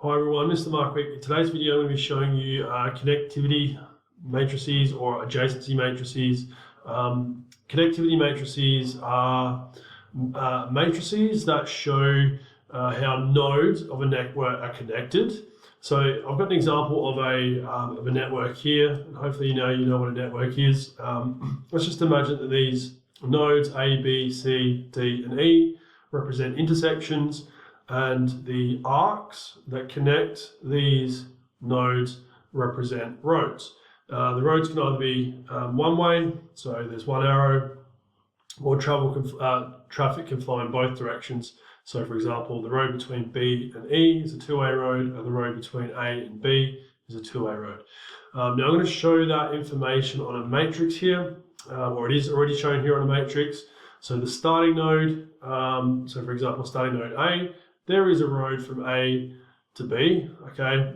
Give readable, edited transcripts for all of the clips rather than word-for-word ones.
Hi everyone, Mr. Mark Wick. In today's video, I'm going to be showing you connectivity matrices or adjacency matrices. Connectivity matrices are matrices that show how nodes of a network are connected. So I've got an example of a network here, and hopefully you know what a network is. Let's just imagine that these nodes A, B, C, D, and E represent intersections, and the arcs that connect these nodes represent roads. The roads can either be one way, so there's one arrow, or traffic can flow in both directions. So for example, the road between B and E is a two-way road, and the road between A and B is a two-way road. Now I'm going to show that information on a matrix here, or it is already shown here on a matrix. So the starting node, so for example, starting node A, there is a road from A to B, okay?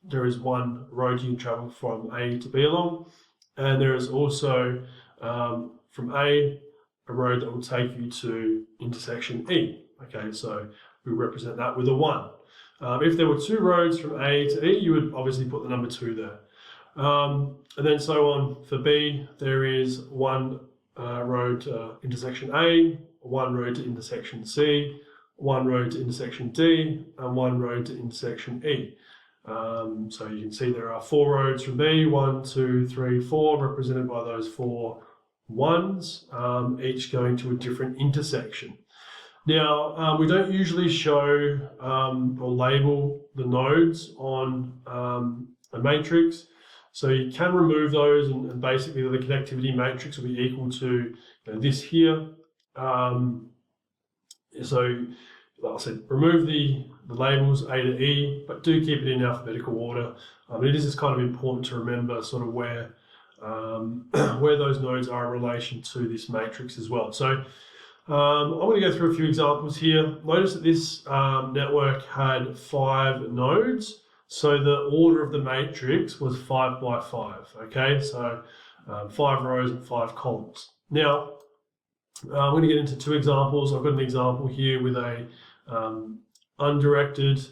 There is one road you can travel from A to B along, and there is also from A road that will take you to intersection E, okay? So we represent that with a 1. If there were two roads from A to E, you would obviously put the number 2 there. And then so on. For B, there is one road to intersection A, one road to intersection C, one road to intersection D, and one road to intersection E. So you can see there are 4 roads from B, 1, 2, 3, 4, represented by those 4 ones, each going to a different intersection. Now, we don't usually show or label the nodes on a matrix, so you can remove those, and basically the connectivity matrix will be equal to this here. So like I said, remove the labels A to E, but do keep it in alphabetical order. It is just kind of important to remember sort of where those nodes are in relation to this matrix as well. So I'm going to go through a few examples here. Notice that this network had 5 nodes, so the order of the matrix was 5 by 5. Okay, so 5 rows and 5 columns. Now I'm going to get into 2 examples. I've got an example here with a undirected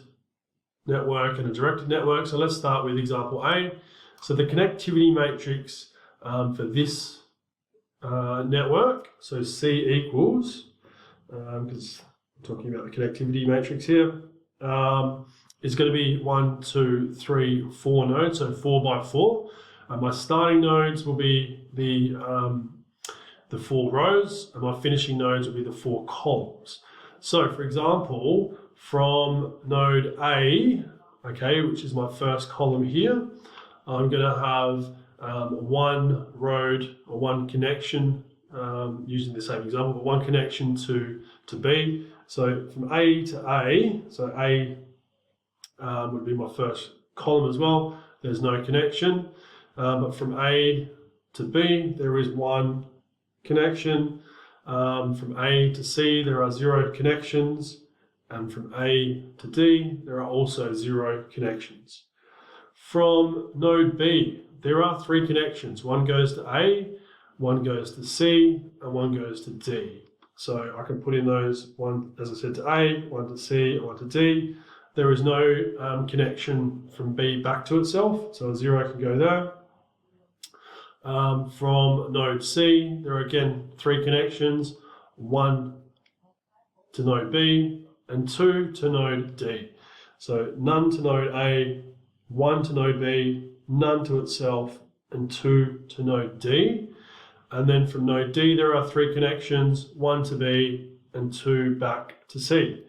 network and a directed network. So let's start with example A. So the connectivity matrix for this network, so C equals, because I'm talking about the connectivity matrix here, is going to be 1, 2, 3, 4 nodes, so 4 by 4. My starting nodes will be the 4 rows, and my finishing nodes will be the 4 columns. So for example, from node A, okay, which is my first column here, I'm going to have one road or one connection, using the same example, but one connection to B. So from A to A, so A would be my first column as well, there's no connection. But from A to B, there is one connection. From A to C, there are 0 connections, and from A to D, there are also 0 connections. From node B, there are 3 connections. One goes to A, one goes to C, and one goes to D. So I can put in those, one, as I said, to A, one to C, and one to D. There is no connection from B back to itself, so a 0 can go there. From node C, there are again 3 connections, 1 to node B and 2 to node D. So none to node A, 1 to node B, none to itself, and 2 to node D. And then from node D, there are 3 connections, 1 to B and 2 back to C.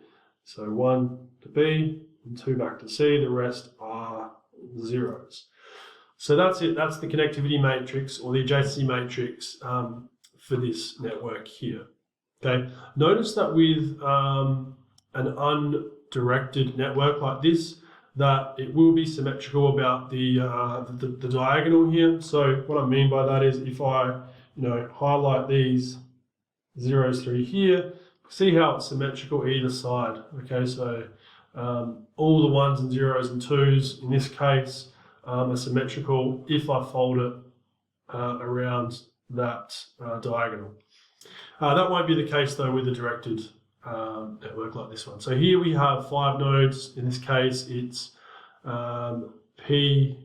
So 1 to B and 2 back to C, the rest are zeros. So that's it, that's the connectivity matrix or the adjacency matrix for this network here. Okay, notice that with an undirected network like this, that it will be symmetrical about the diagonal here. So what I mean by that is if I highlight these zeros through here, see how it's symmetrical either side. Okay, so all the 1s and 0s and 2s in this case are symmetrical if I fold it around that diagonal. That won't be the case though with the directed network like this one. So here we have 5 nodes. In this case, it's P,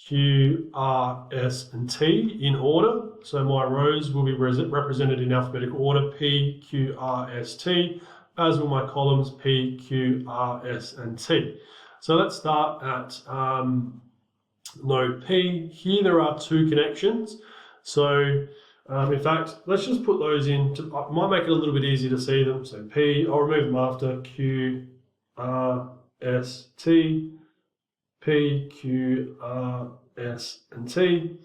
Q, R, S, and T in order. So my rows will be represented in alphabetical order, P, Q, R, S, T, as will my columns, P, Q, R, S, and T. So let's start at node P. Here there are 2 connections. So in fact, let's just put those in. I might make it a little bit easier to see them. So P, I'll remove them after, Q, R, S, T, P, Q, R, S, and T.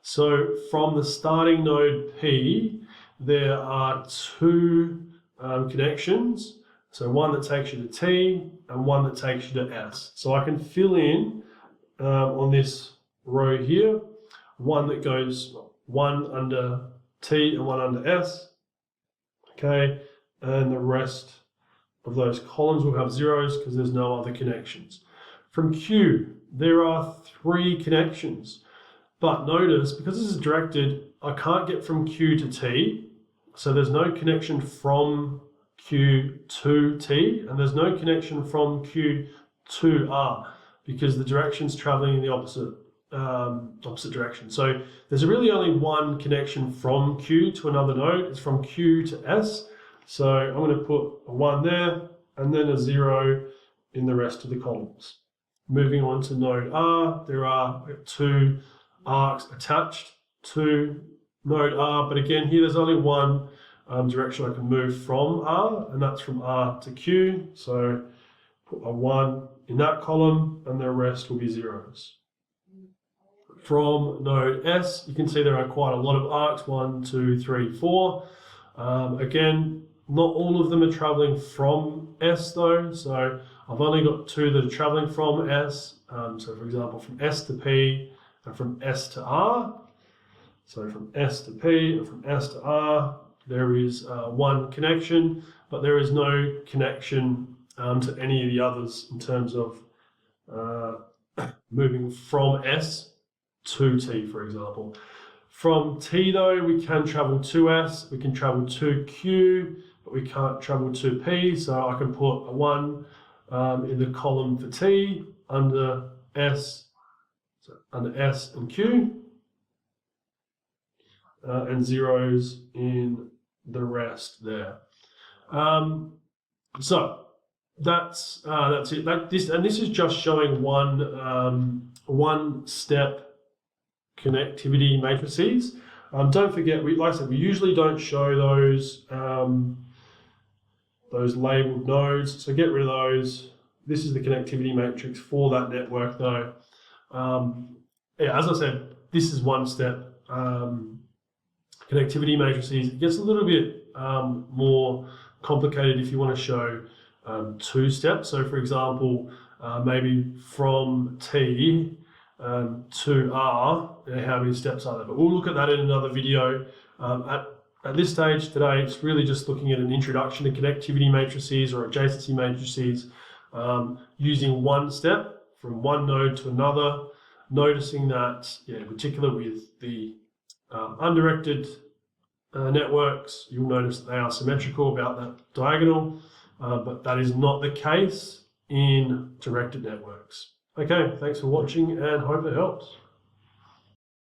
So from the starting node P, there are 2 connections. So one that takes you to T and one that takes you to S. So I can fill in on this row here, one that goes one under T and one under S. Okay, and the rest of those columns will have zeros because there's no other connections. From Q, there are 3 connections, but notice because this is directed, I can't get from Q to T, so there's no connection from Q to T, and there's no connection from Q to R because the direction's traveling in the opposite direction. So there's really only one connection from Q to another node. It's from Q to S. So I'm going to put a 1 there and then a 0 in the rest of the columns. Moving on to node R, there are 2 arcs attached to node R, but again here there's only one direction I can move from R, and that's from R to Q. So put a 1 in that column and the rest will be zeros. From node S, you can see there are quite a lot of arcs, 1, 2, 3, 4. Again, not all of them are traveling from S though, so I've only got 2 that are traveling from S. So for example, from S to P and from S to R. So from S to P and from S to R, there is 1 connection, but there is no connection to any of the others in terms of moving from S to T, for example. From T though, we can travel to S, we can travel to Q, but we can't travel to P, so I can put a 1 in the column for T under S, so under S and Q, and zeros in the rest there. So that's it. This is just showing one step connectivity matrices. Don't forget, like I said, we usually don't show those labeled nodes, so get rid of those. This is the connectivity matrix for that network though. Yeah, as I said, this is one step connectivity matrices. It gets a little bit more complicated if you want to show 2 steps. So for example, maybe from T to R, how many steps are there? But we'll look at that in another video. At this stage today, it's really just looking at an introduction to connectivity matrices or adjacency matrices using one step from one node to another, noticing that, in particular with the undirected networks, you'll notice that they are symmetrical about that diagonal, but that is not the case in directed networks. Okay, thanks for watching and hope it helps.